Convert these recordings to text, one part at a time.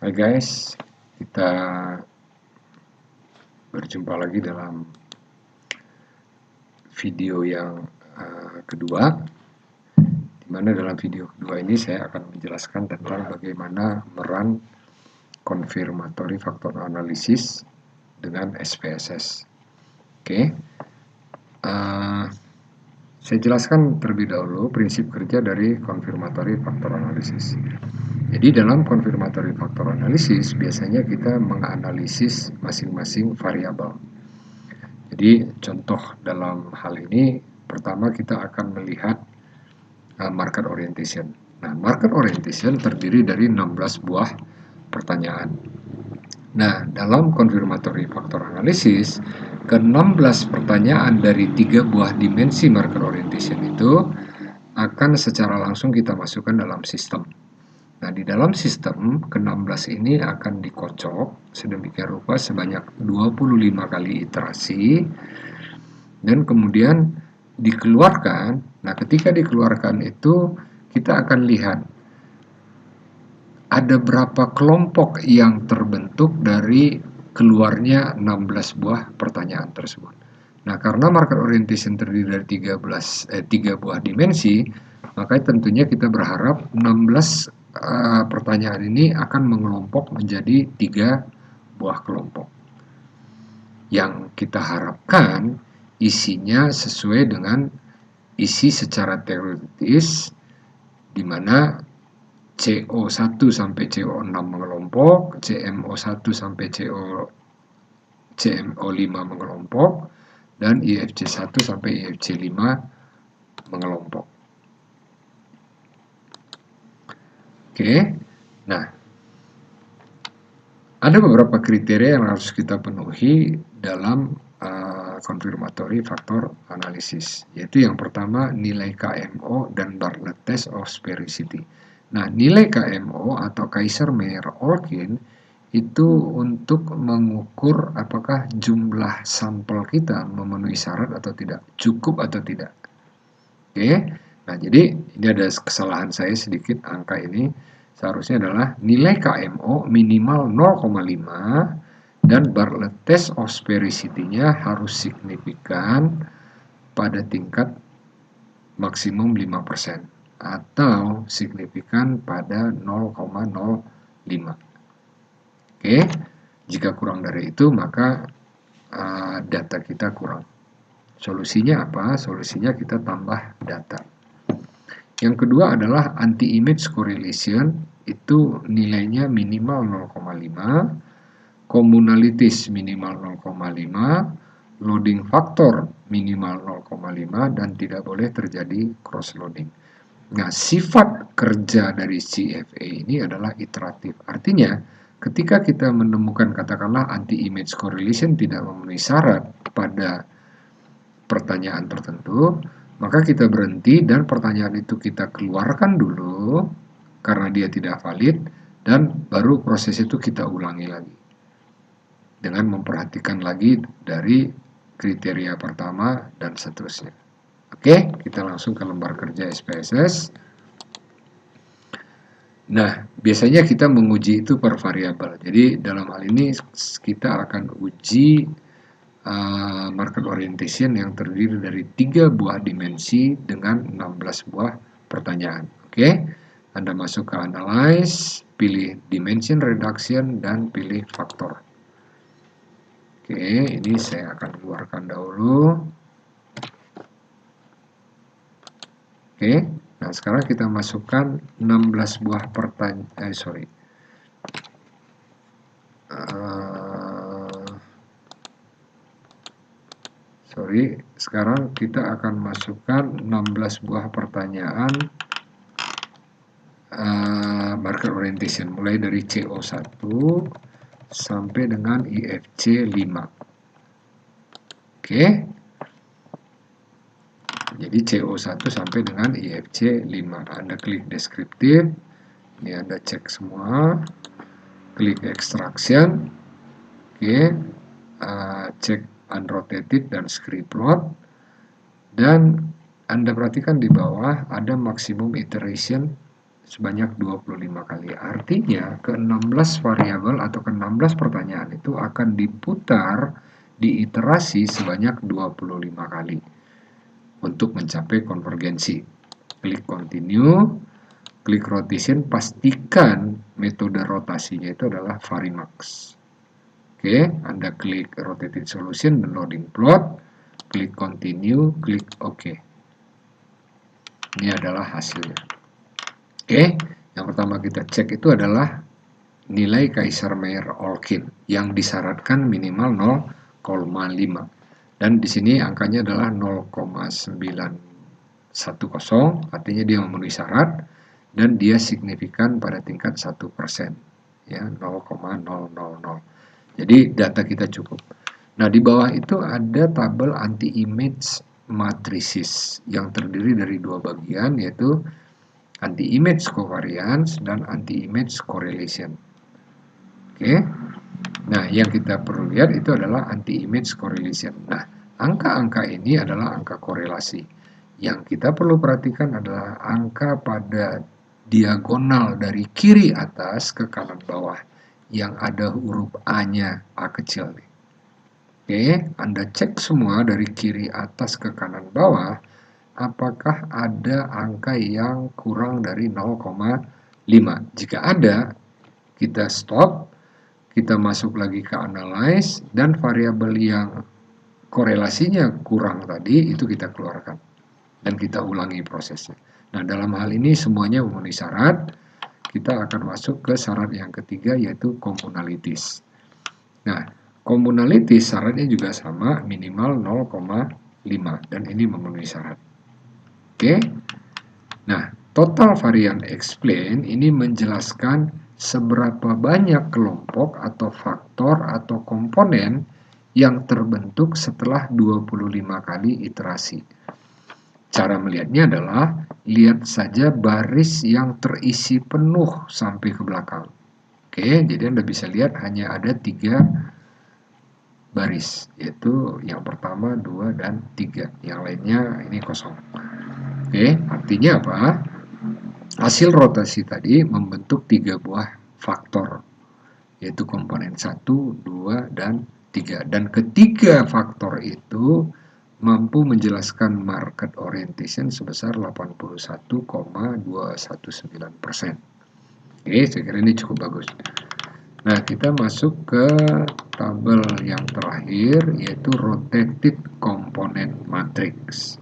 Hai guys, kita berjumpa lagi dalam video yang kedua, di mana dalam video kedua ini saya akan menjelaskan tentang bagaimana meran confirmatory factor analysis dengan SPSS. Oke, saya jelaskan terlebih dahulu prinsip kerja dari confirmatory factor analysis. Jadi dalam confirmatory factor analysis biasanya kita menganalisis masing-masing variabel. Jadi contoh dalam hal ini pertama kita akan melihat market orientation. Nah, market orientation terdiri dari 16 buah pertanyaan. Nah, dalam confirmatory factor analysis, ke-16 pertanyaan dari 3 buah dimensi market orientation itu akan secara langsung kita masukkan dalam sistem. Nah, di dalam sistem ke-16 ini akan dikocok sedemikian rupa sebanyak 25 kali iterasi dan kemudian dikeluarkan. Nah, ketika dikeluarkan itu kita akan lihat ada berapa kelompok yang terbentuk dari keluarnya 16 buah pertanyaan tersebut. Nah, karena market orientation terdiri dari 3 buah dimensi, maka tentunya kita berharap 16 pertanyaan ini akan mengelompok menjadi 3 buah kelompok. Yang kita harapkan isinya sesuai dengan isi secara teoritis, di mana CO1 sampai CO6 mengelompok, CMO1 sampai CMO5 mengelompok, dan IFC1 sampai IFC5 mengelompok. Oke, nah ada beberapa kriteria yang harus kita penuhi dalam confirmatory factor analysis, yaitu yang pertama nilai KMO dan Bartlett test of sphericity. Nah, nilai KMO atau Kaiser-Meyer-Olkin itu untuk mengukur apakah jumlah sampel kita memenuhi syarat atau tidak, cukup atau tidak. Oke, nah jadi ini ada kesalahan saya sedikit, angka ini seharusnya adalah nilai KMO minimal 0,5 dan Bartlett test of sphericity-nya harus signifikan pada tingkat maksimum 5% atau signifikan pada 0,05. Oke, jika kurang dari itu maka data kita kurang. Solusinya apa? Solusinya kita tambah data. Yang kedua adalah anti-image correlation, itu nilainya minimal 0,5, communalities minimal 0,5, loading factor minimal 0,5, dan tidak boleh terjadi cross loading. Nah, sifat kerja dari CFA ini adalah iteratif. Artinya, ketika kita menemukan katakanlah anti-image correlation tidak memenuhi syarat pada pertanyaan tertentu, maka kita berhenti dan pertanyaan itu kita keluarkan dulu karena dia tidak valid, dan baru proses itu kita ulangi lagi dengan memperhatikan lagi dari kriteria pertama dan seterusnya. Oke, kita langsung ke lembar kerja SPSS. Nah, biasanya kita menguji itu per variabel. Jadi dalam hal ini kita akan uji market orientation yang terdiri dari 3 buah dimensi dengan 16 buah pertanyaan. Oke, Anda masuk ke analyze, pilih dimension reduction, dan pilih faktor. Oke, ini saya akan keluarkan dahulu. Oke, nah sekarang kita masukkan 16 buah pertanyaan, sekarang kita akan masukkan 16 buah pertanyaan market orientation mulai dari CO1 sampai dengan IFC5. Oke. Jadi CO1 sampai dengan IFC5. Anda klik deskriptif. Ini Anda cek semua. Klik extraction. Oke. Cek unrotated dan script plot. Dan Anda perhatikan di bawah ada maksimum iteration sebanyak 25 kali. Artinya ke-16 variabel atau ke-16 pertanyaan itu akan diputar diiterasi sebanyak 25 kali untuk mencapai konvergensi. Klik continue, klik rotation, pastikan metode rotasinya itu adalah Varimax. Oke, Anda klik rotated solution dan loading plot, klik continue, klik OK. Ini adalah hasilnya. Oke, yang pertama kita cek itu adalah nilai Kaiser-Meyer-Olkin yang disyaratkan minimal 0,5. Dan di sini angkanya adalah 0,910, artinya dia memenuhi syarat dan dia signifikan pada tingkat 1%, ya 0,000. Jadi data kita cukup. Nah, di bawah itu ada tabel anti-image matrices yang terdiri dari dua bagian, yaitu anti-image covariance dan anti-image correlation. Oke. Nah, yang kita perlu lihat itu adalah anti-image correlation. Nah, angka-angka ini adalah angka korelasi. Yang kita perlu perhatikan adalah angka pada diagonal dari kiri atas ke kanan bawah yang ada huruf A-nya, A kecil nih. Oke, Anda cek semua dari kiri atas ke kanan bawah, apakah ada angka yang kurang dari 0,5. Jika ada, kita stop, kita masuk lagi ke analyze, dan variabel yang korelasinya kurang tadi itu kita keluarkan dan kita ulangi prosesnya. Nah, dalam hal ini semuanya memenuhi syarat. Kita akan masuk ke syarat yang ketiga, yaitu communalities. Nah, communalities syaratnya juga sama, minimal 0,5 dan ini memenuhi syarat. Oke. Nah, total varian explain ini menjelaskan seberapa banyak kelompok atau faktor atau komponen yang terbentuk setelah 25 kali iterasi. Cara melihatnya adalah, lihat saja baris yang terisi penuh sampai ke belakang. Oke, jadi Anda bisa lihat hanya ada 3 baris, yaitu yang pertama, 2, dan 3. Yang lainnya ini kosong. Oke, artinya apa? Hasil rotasi tadi membentuk 3 buah faktor, yaitu komponen 1, 2, dan 3. Dan ketiga faktor itu mampu menjelaskan market orientation sebesar 81,219%. Oke, saya kira ini cukup bagus. Nah, kita masuk ke tabel yang terakhir, yaitu rotated component matrix.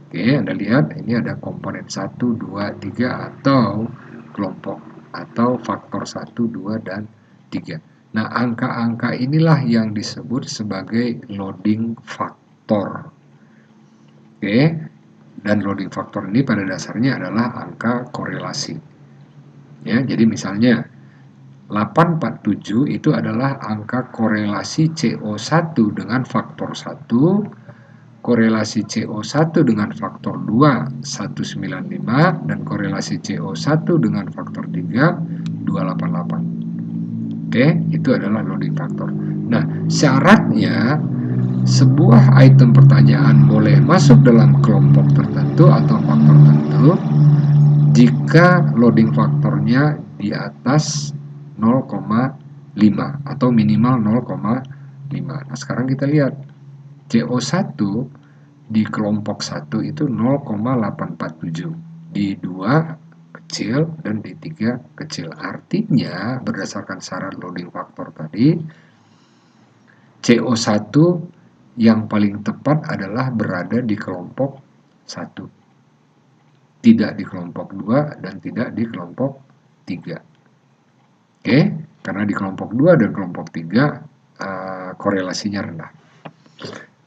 Oke, Anda lihat ini ada komponen 1, 2, 3 atau kelompok atau faktor 1, 2, dan 3. Nah, angka-angka inilah yang disebut sebagai loading factor. Oke, dan loading factor ini pada dasarnya adalah angka korelasi. Ya, jadi misalnya 847 itu adalah angka korelasi CO1 dengan faktor 1, korelasi CO1 dengan faktor 2, 195, dan korelasi CO1 dengan faktor 3, 288. Oke, itu adalah loading factor. Nah, syaratnya sebuah item pertanyaan boleh masuk dalam kelompok tertentu atau faktor tertentu jika loading faktornya di atas 0,5 atau minimal 0,5. Nah, sekarang kita lihat CO1 di kelompok 1 itu 0,847, di 2 kecil dan di 3 kecil. Artinya berdasarkan syarat loading factor tadi, CO1 yang paling tepat adalah berada di kelompok 1, tidak di kelompok 2 dan tidak di kelompok 3. Oke, karena di kelompok 2 dan kelompok 3 korelasinya rendah.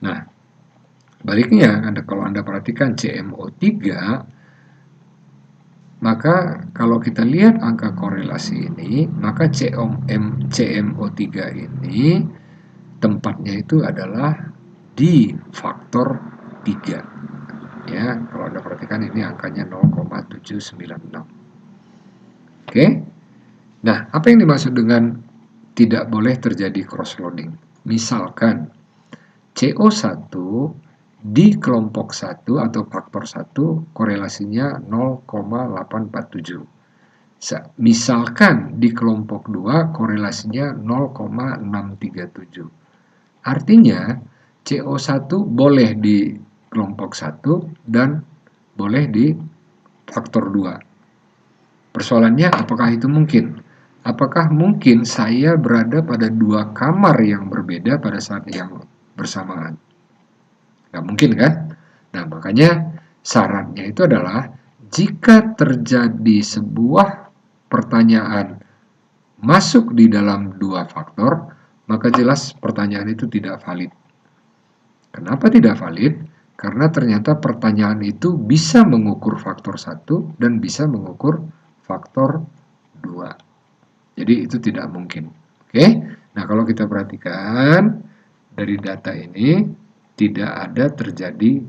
Nah, baliknya, kalau Anda perhatikan CMO3, maka kalau kita lihat angka korelasi ini, maka CMO3 ini tempatnya itu adalah di faktor 3. Ya, kalau Anda perhatikan ini angkanya 0,796. Oke. Nah, apa yang dimaksud dengan tidak boleh terjadi cross loading? Misalkan CO1 di kelompok 1 atau faktor 1 korelasinya 0,847. Misalkan di kelompok 2 korelasinya 0,637. Artinya CO1 boleh di kelompok 1 dan boleh di faktor 2. Persoalannya, apakah itu mungkin? Apakah mungkin saya berada pada dua kamar yang berbeda pada saat yang bersamaan? Nggak mungkin kan? Nah, makanya syaratnya itu adalah jika terjadi sebuah pertanyaan masuk di dalam dua faktor, maka jelas pertanyaan itu tidak valid. Kenapa tidak valid? Karena ternyata pertanyaan itu bisa mengukur faktor 1 dan bisa mengukur faktor 2. Jadi itu tidak mungkin. Oke. Nah, kalau kita perhatikan dari data ini tidak ada terjadi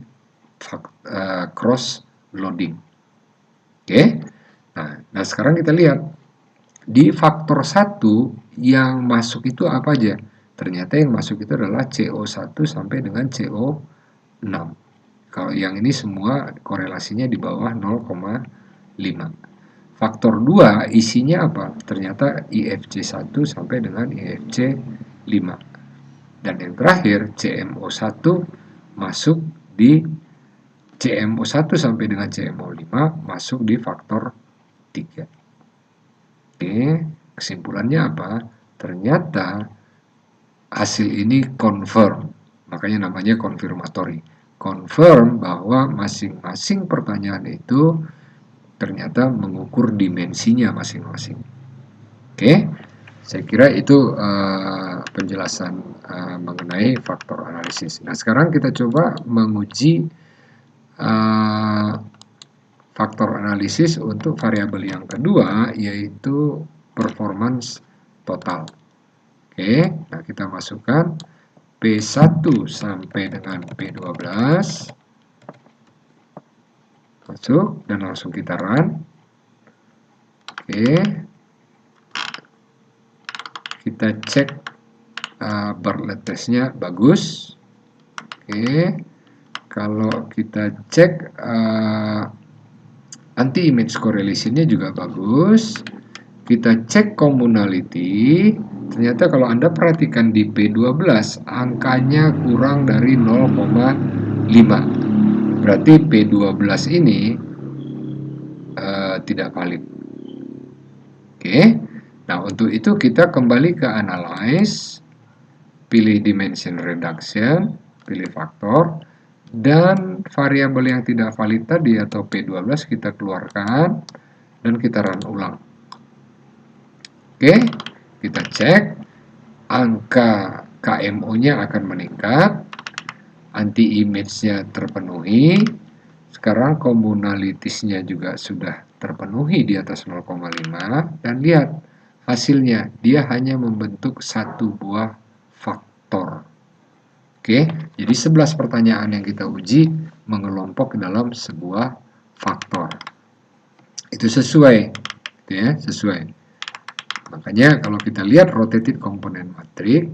cross loading. Oke. Nah, sekarang kita lihat di faktor 1 yang masuk itu apa aja? Ternyata yang masuk itu adalah CO1 sampai dengan CO6. Kalau yang ini semua korelasinya di bawah 0,5. Faktor 2 isinya apa? Ternyata IFC1 sampai dengan IFC5. Dan yang terakhir CMO1 masuk di CMO1 sampai dengan CMO5 masuk di faktor 3. Oke, kesimpulannya apa? Ternyata hasil ini confirm, makanya namanya konfirmatori. Confirm bahwa masing-masing pertanyaan itu ternyata mengukur dimensinya masing-masing. Oke, saya kira itu penjelasan mengenai faktor analisis. Nah, sekarang kita coba menguji faktor analisis untuk variabel yang kedua, yaitu performance total. Oke, nah kita masukkan P1 sampai dengan P12. Masuk dan langsung kita run. Oke, kita cek Bartlett testnya bagus. Oke, kalau kita cek anti image correlation-nya juga bagus. Kita cek commonality. Ternyata kalau Anda perhatikan di P12 angkanya kurang dari 0,5. Berarti P12 ini tidak valid. Oke. Nah, untuk itu kita kembali ke analyze, pilih dimension reduction, pilih faktor, dan variabel yang tidak valid tadi atau P12 kita keluarkan dan kita run ulang. Oke, kita cek angka KMO-nya akan meningkat, anti image-nya terpenuhi, sekarang komunalitisnya juga sudah terpenuhi di atas 0,5, dan lihat hasilnya, dia hanya membentuk satu buah faktor. Oke, jadi 11 pertanyaan yang kita uji mengelompok dalam sebuah faktor. Itu sesuai, ya, sesuai. Makanya kalau kita lihat rotated component matrix,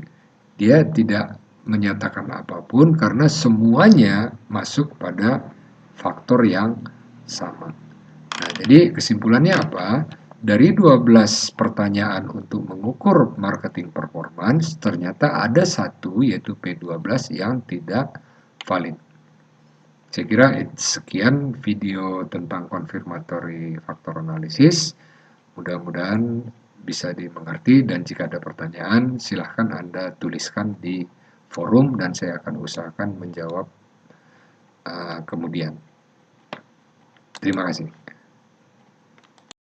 dia tidak menyatakan apapun karena semuanya masuk pada faktor yang sama. Nah, jadi kesimpulannya apa? Dari 12 pertanyaan untuk mengukur marketing performance, ternyata ada satu, yaitu P12 yang tidak valid. Saya kira sekian video tentang confirmatory factor analysis. Mudah-mudahan bisa dimengerti, dan jika ada pertanyaan, silahkan Anda tuliskan di forum dan saya akan usahakan menjawab kemudian. Terima kasih.